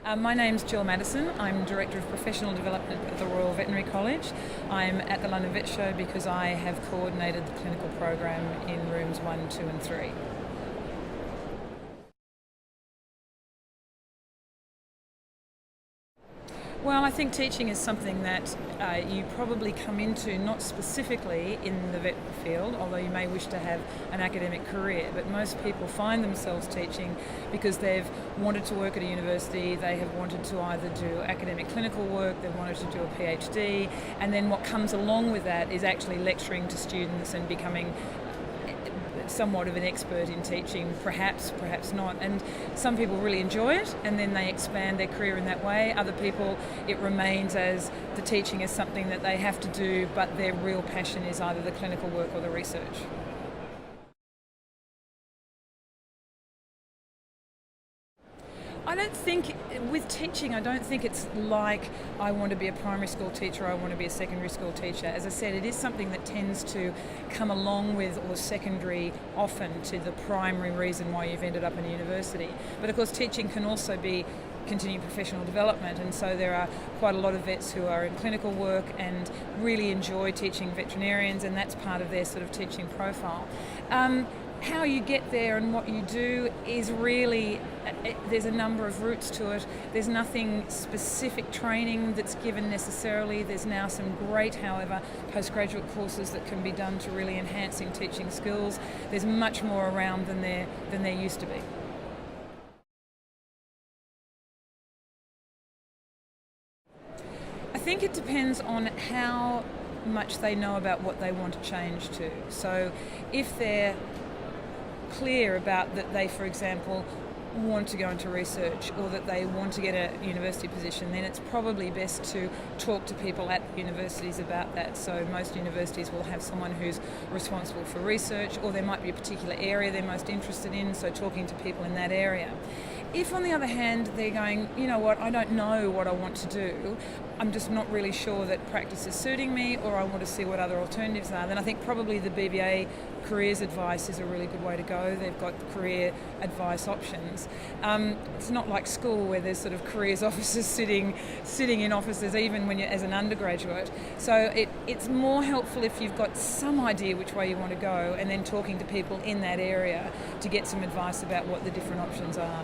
My name's Maddison. I'm Director of Professional Development at the Royal Veterinary College. I'm at the London Vet Show because I have coordinated the clinical program in rooms 1, 2 and 3. Well, I think teaching is something that you probably come into not specifically in the vet field, although you may wish to have an academic career, but most people find themselves teaching because they've wanted to work at a university, they have wanted to either do academic clinical work, they've wanted to do a PhD, and then what comes along with that is actually lecturing to students and becoming somewhat of an expert in teaching, perhaps not, and some people really enjoy it and then they expand their career in that way. Other people, it remains as the teaching is something that they have to do, but their real passion is either the clinical work or the research. I don't think, with teaching, I don't think it's like I want to be a primary school teacher, I want to be a secondary school teacher. As I said, it is something that tends to come along with, or secondary often, to the primary reason why you've ended up in a university. But of course teaching can also be continuing professional development, and so there are quite a lot of vets who are in clinical work and really enjoy teaching veterinarians, and that's part of their sort of teaching profile. How you get there and what you do is really, there's a number of routes to it. There's nothing specific training that's given necessarily. There's now some great, however, postgraduate courses that can be done to really enhancing teaching skills. There's much more around than there used to be. I think it depends on how much they know about what they want to change to. So if they're clear about that they, for example, want to go into research or that they want to get a university position, then it's probably best to talk to people at universities about that. So most universities will have someone who's responsible for research, or there might be a particular area they're most interested in, so talking to people in that area. If, on the other hand, they're going, you know what, I don't know what I want to do, I'm just not really sure that practice is suiting me, or I want to see what other alternatives are, then I think probably the BBA careers advice is a really good way to go. They've got career advice options. It's not like school where there's sort of careers officers sitting in offices even when you're as an undergraduate. So it's more helpful if you've got some idea which way you want to go, and then talking to people in that area to get some advice about what the different options are.